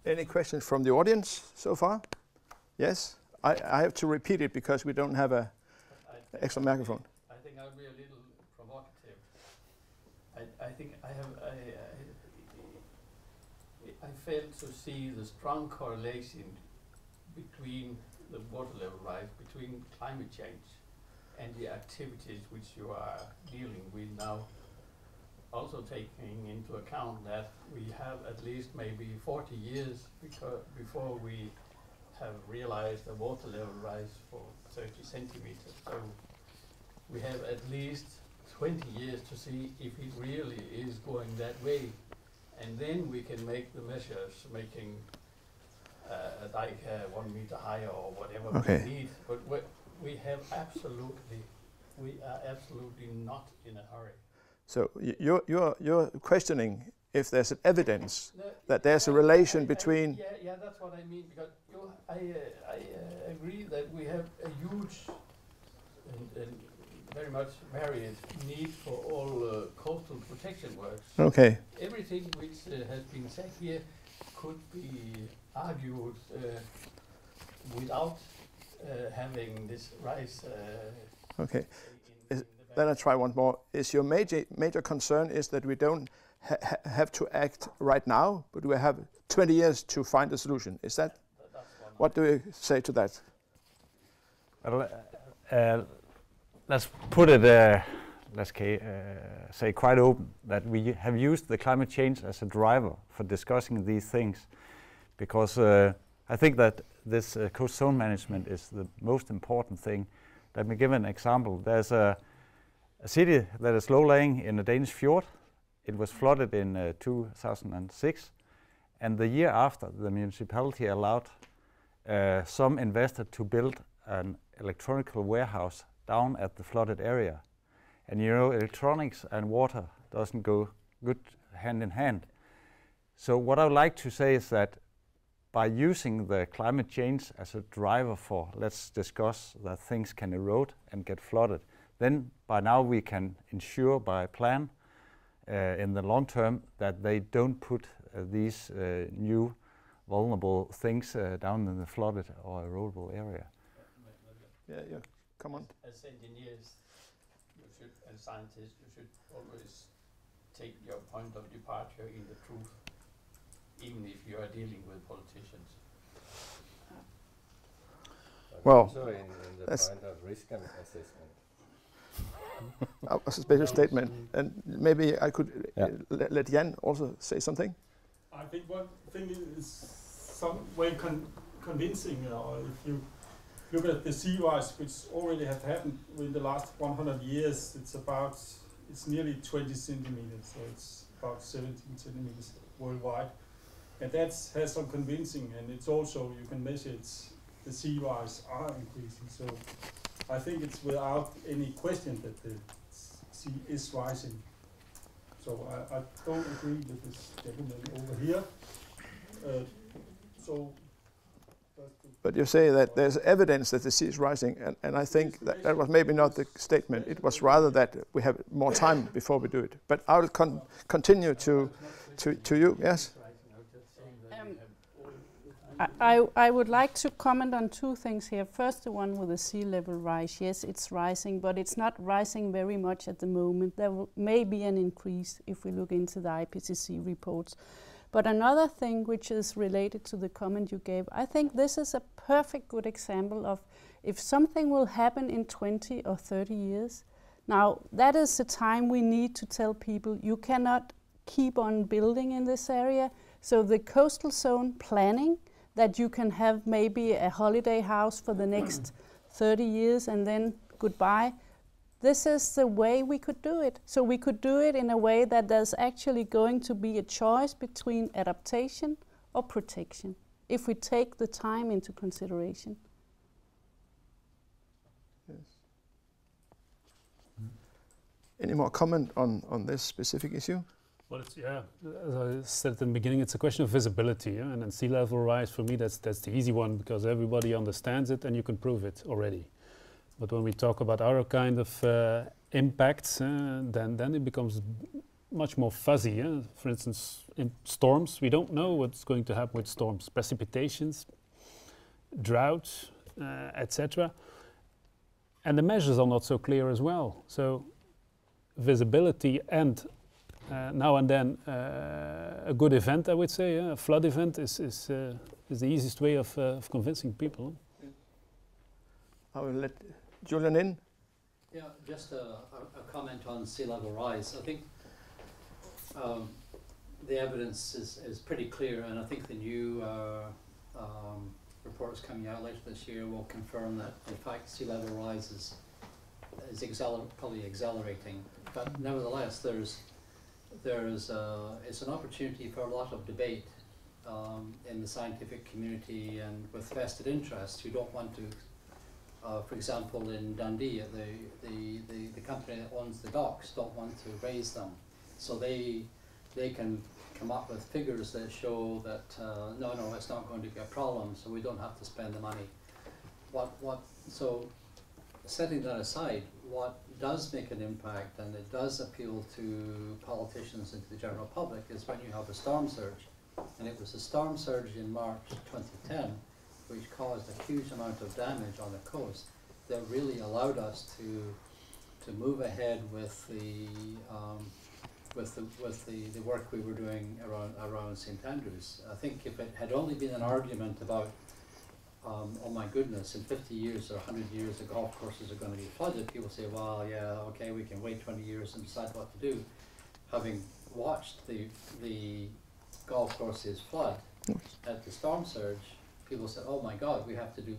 Any questions from the audience so far? Yes? I have to repeat it because we don't have a extra microphone. I think I'll be a little provocative. I think I fail to see the strong correlation between the water level rise, between climate change and the activities which you are dealing with now. Also taking into account that we have at least maybe 40 years before we have realized a water level rise for 30 centimeters. So we have at least 20 years to see if it really is going that way. And then we can make the measures, making a dike 1 meter higher or whatever we need. But we are absolutely not in a hurry. So you're questioning if there's an evidence that there's a relation between... Yeah, that's what I mean, because I agree that we have a huge and very much varied need for all coastal protection works. Okay. Everything which has been said here could be argued without having this rise. Okay. Then I try one more. Is your major concern is that we don't have to act right now, but we have 20 years to find a solution? Is that? What do you say to that? Well, let's put it, say quite open, that we have used the climate change as a driver for discussing these things, because I think that this coast zone management is the most important thing. Let me give an example. There's a city that is low-lying in a Danish fjord. It was flooded in 2006, and the year after, the municipality allowed some investor to build an electronical warehouse down at the flooded area. And you know, electronics and water doesn't go good hand in hand. So what I would like to say is that by using the climate change as a driver for, let's discuss that things can erode and get flooded, then by now we can ensure by plan in the long term that they don't put these new vulnerable things down in the flooded or erodible area. Yeah, come on. As engineers, and scientists, you should always take your point of departure in the truth, even if you are dealing with politicians. Well, also in the point of risk assessment. That was a special statement, and maybe I could let Jan also say something. I think one thing is some way convincing, if you look at the sea rise, which already have happened in the last 100 years, it's nearly 20 centimeters, so it's about 17 centimeters worldwide. And that has some convincing, and it's also, you can measure the sea rise are increasing. So I think it's without any question that the sea is rising. So I don't agree with this gentleman over here. But you say that there's evidence that the sea is rising, and I think that was maybe not the statement. It was rather that we have more time before we do it. But I will continue to you. Yes. I would like to comment on two things here. First, the one with the sea level rise. Yes, it's rising, but it's not rising very much at the moment. There may be an increase if we look into the IPCC reports. But another thing which is related to the comment you gave, I think this is a perfect good example of if something will happen in 20 or 30 years. Now, that is the time we need to tell people you cannot keep on building in this area. So the coastal zone planning, that you can have maybe a holiday house for the next 30 years and then goodbye. This is the way we could do it. So we could do it in a way that there's actually going to be a choice between adaptation or protection, if we take the time into consideration. Yes. Any more comment on this specific issue? Well, it's, yeah, as I said at the beginning, it's a question of visibility, yeah? And then sea level rise, for me, that's the easy one, because everybody understands it and you can prove it already. But when we talk about other kind of impacts, then it becomes much more fuzzy. Yeah? For instance, in storms, we don't know what's going to happen with storms, precipitations, drought, etc. And the measures are not so clear as well. So visibility and now and then a good event, I would say, a flood event is the easiest way of convincing people. I will let Julian in. Yeah, just a comment on sea level rise. I think the evidence is pretty clear, and I think the new reports coming out later this year will confirm that, in fact, sea level rise is probably accelerating. But nevertheless, it's an opportunity for a lot of debate in the scientific community and with vested interests who don't want to. For example, in Dundee, the company that owns the docks don't want to raise them, so they can come up with figures that show that no, it's not going to be a problem, so we don't have to spend the money. So setting that aside, what does make an impact and it does appeal to politicians and to the general public is when you have a storm surge, and it was a storm surge in March 2010 which caused a huge amount of damage on the coast that really allowed us to move ahead with the work we were doing around St Andrews. I think if it had only been an argument about oh my goodness, in 50 years or 100 years the golf courses are going to be flooded, people say, well, yeah, okay, we can wait 20 years and decide what to do. Having watched the golf courses flood at the storm surge, people said, oh my God, we have to do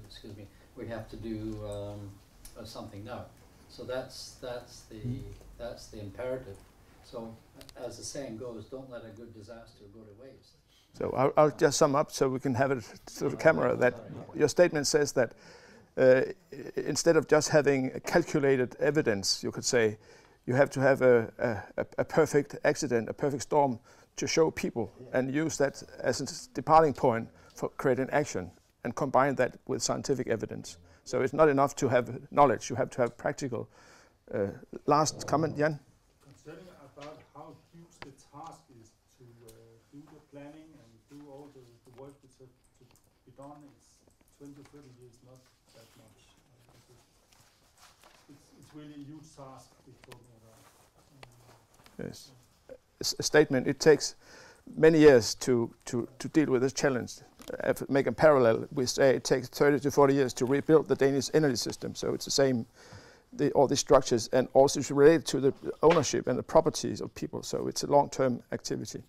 something now. So that's the imperative. So as the saying goes, don't let a good disaster go to waste. So I'll just sum up so we can have it to the camera, that your statement says that instead of just having calculated evidence, you could say you have to have a perfect accident, a perfect storm to show people, and use that as a departing point for creating action and combine that with scientific evidence. So it's not enough to have knowledge, you have to have practical. Last comment, Jan? Concerning about how huge the task is to do the planning and do all the work which has to be done, it's 20, 30 years, not that much. It's really a huge task we're talking about. Yes. A statement, it takes many years to deal with this challenge. If we make a parallel, we say it takes 30 to 40 years to rebuild the Danish energy system, so it's the same, all these structures, and also it's related to the ownership and the properties of people, so it's a long-term activity.